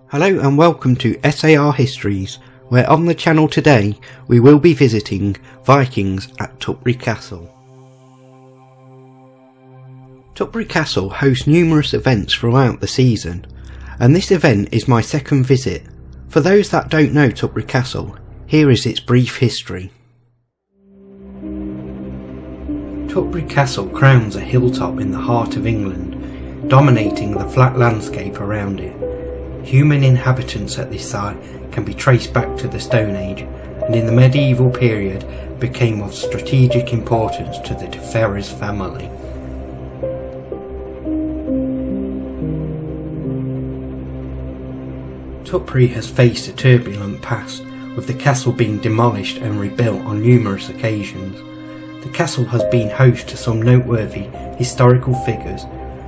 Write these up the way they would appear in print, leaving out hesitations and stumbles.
Hello and welcome to SAR Histories, where on the channel today we will be visiting Vikings at Tutbury Castle. Tutbury Castle hosts numerous events throughout the season, and this event is my second visit. For those that don't know Tutbury Castle, here is its brief history. Tutbury Castle crowns a hilltop in the heart of England, dominating the flat landscape around it. Human inhabitants at this site can be traced back to the Stone Age, and in the medieval period became of strategic importance to the de Ferrers family. Tutbury has faced a turbulent past, with the castle being demolished and rebuilt on numerous occasions. The castle has been host to some noteworthy historical figures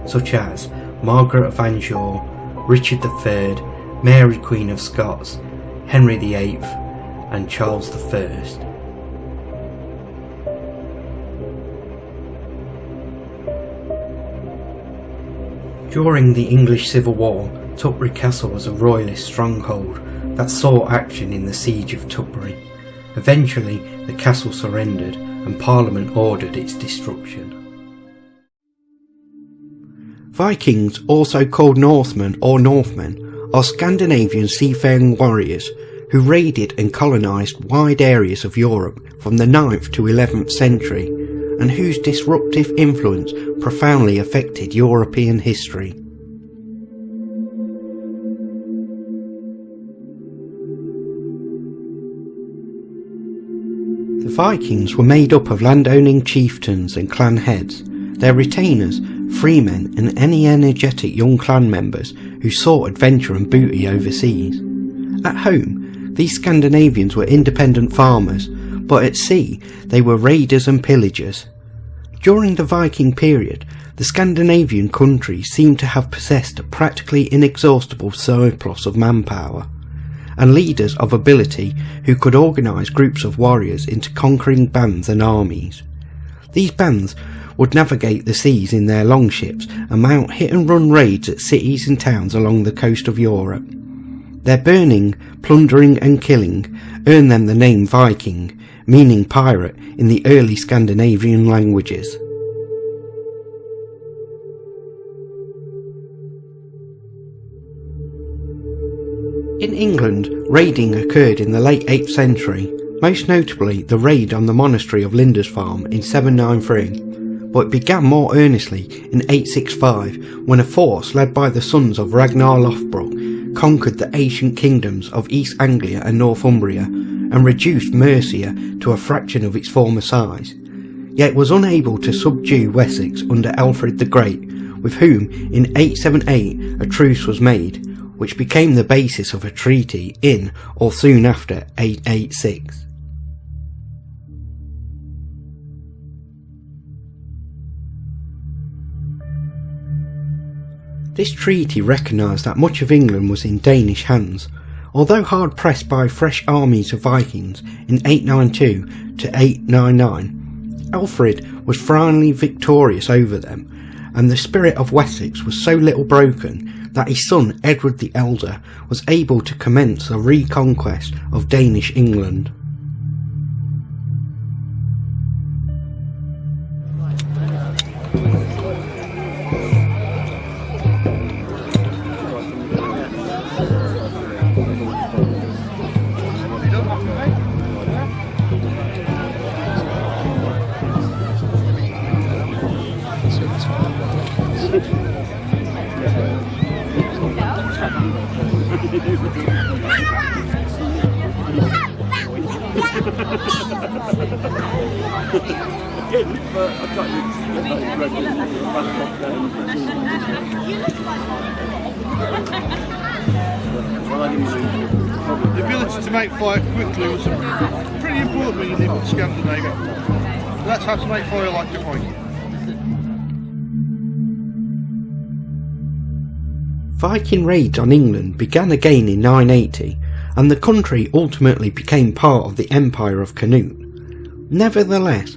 such as Margaret of Anjou, Richard III, Mary Queen of Scots, Henry VIII and Charles I. During the English Civil War, Tutbury Castle was a royalist stronghold that saw action in the Siege of Tutbury. Eventually the castle surrendered and Parliament ordered its destruction. Vikings, also called Northmen or Northmen, are Scandinavian seafaring warriors who raided and colonised wide areas of Europe from the 9th to 11th century, and whose disruptive influence profoundly affected European history. The Vikings were made up of land-owning chieftains and clan heads, their retainers, freemen and any energetic young clan members who sought adventure and booty overseas. At home, these Scandinavians were independent farmers, but at sea they were raiders and pillagers. During the Viking period, the Scandinavian countries seemed to have possessed a practically inexhaustible surplus of manpower, and leaders of ability who could organise groups of warriors into conquering bands and armies. These bands would navigate the seas in their longships and mount hit-and-run raids at cities and towns along the coast of Europe. Their burning, plundering and killing earned them the name Viking, meaning pirate in the early Scandinavian languages. In England, raiding occurred in the late 8th century, most notably the raid on the monastery of Lindisfarne in 793. But it began more earnestly in 865 when a force led by the sons of Ragnar Lothbrok conquered the ancient kingdoms of East Anglia and Northumbria and reduced Mercia to a fraction of its former size, yet was unable to subdue Wessex under Alfred the Great, with whom in 878 a truce was made, which became the basis of a treaty in or soon after 886. This treaty recognised that much of England was in Danish hands. Although hard pressed by fresh armies of Vikings in 892 to 899, Alfred was finally victorious over them, and the spirit of Wessex was so little broken that his son Edward the Elder was able to commence a reconquest of Danish England. The ability to make fire quickly was pretty important when you live in Scandinavia. That's how to make fire like a Viking. Viking raids on England began again in 980, and the country ultimately became part of the Empire of Canute. Nevertheless,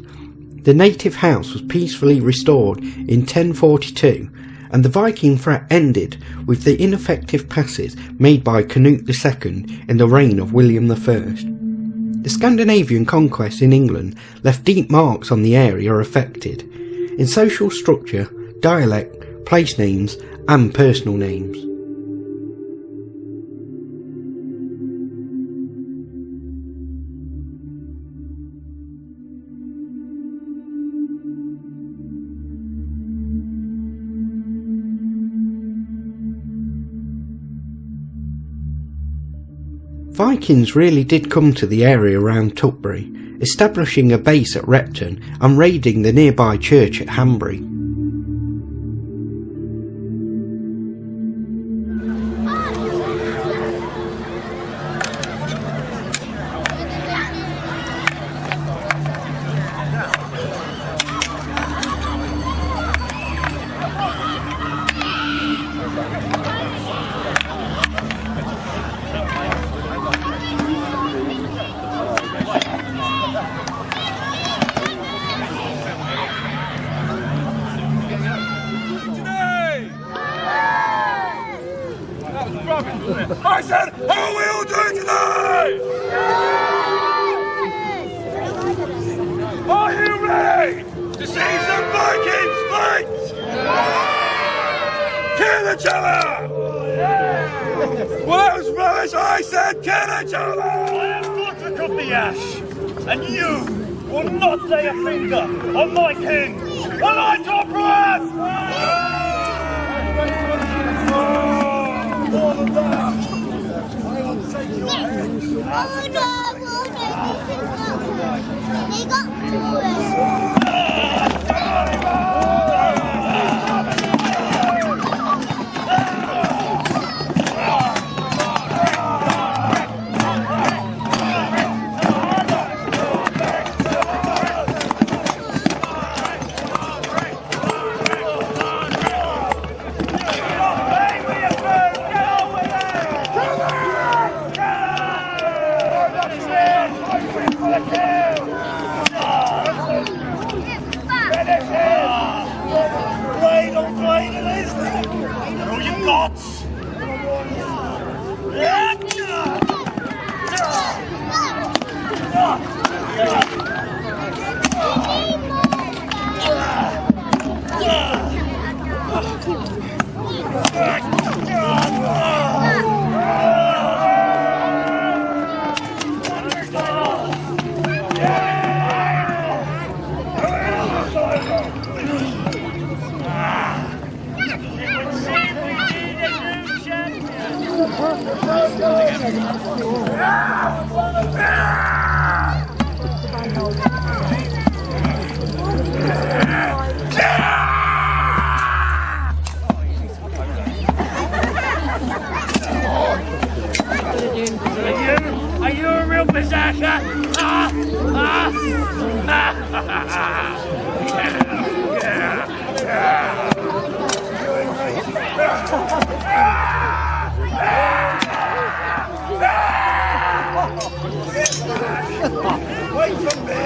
the native house was peacefully restored in 1042, and the Viking threat ended with the ineffective passes made by Canute II in the reign of William I. The Scandinavian conquest in England left deep marks on the area affected, in social structure, dialect, place names and personal names. Vikings really did come to the area around Tutbury, establishing a base at Repton and raiding the nearby church at Hanbury. I said, how are we all doing today? Are you ready to see some Vikings fight? Kill each other! Well, that was rubbish. I said kill each other! I am Godric of the Ash, and you will not lay a finger on my king when I draw breath! More than that, I will take your heads. They got Are you a real berserker? Wait for me!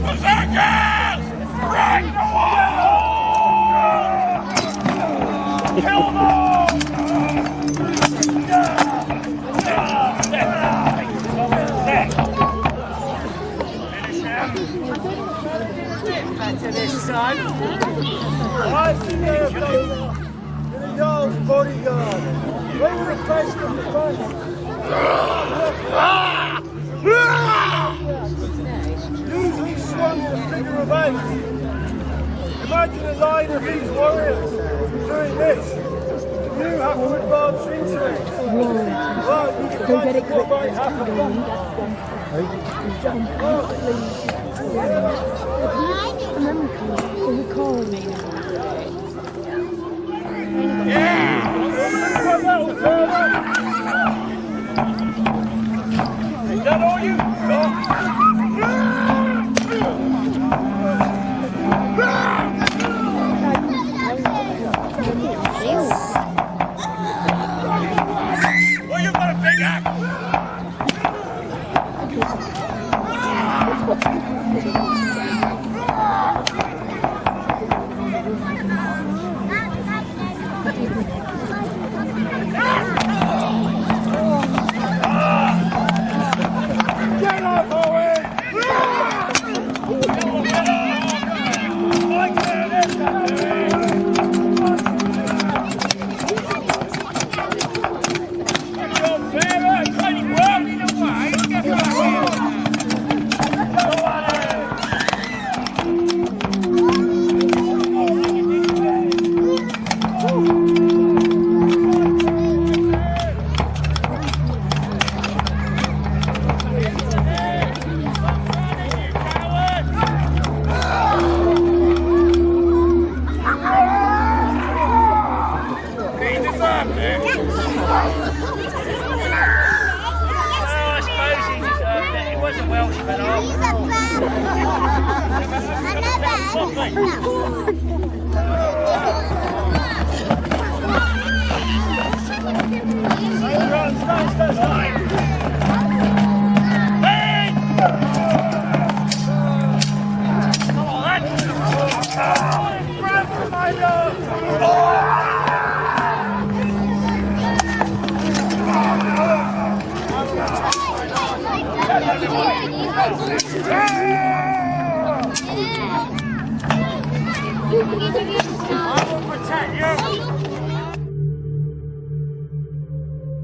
Berserkers! Break the wall! Kill them all! To this son. I see there, Vader, in the Jarl's bodyguard. They were replaced from the front. Usually swung the figure of 8. Imagine a line of these warriors doing this. You have to advance into it. Well, you can imagine what might happen. Is that all you got? Well, you've got a big axe. I suppose he deserved it. He was a Welshman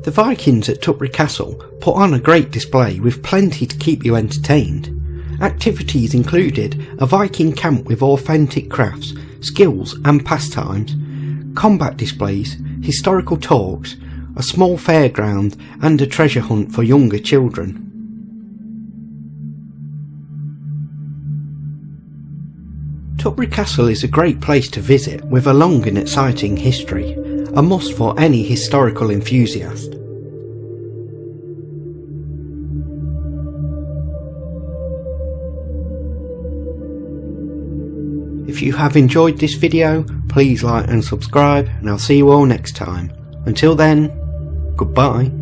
The Vikings at Tutbury Castle put on a great display with plenty to keep you entertained. Activities included a Viking camp with authentic crafts, skills and pastimes, combat displays, historical talks, a small fairground and a treasure hunt for younger children. Tutbury Castle is a great place to visit with a long and exciting history, a must for any historical enthusiast. If you have enjoyed this video, please like and subscribe, and I'll see you all next time. Until then, goodbye.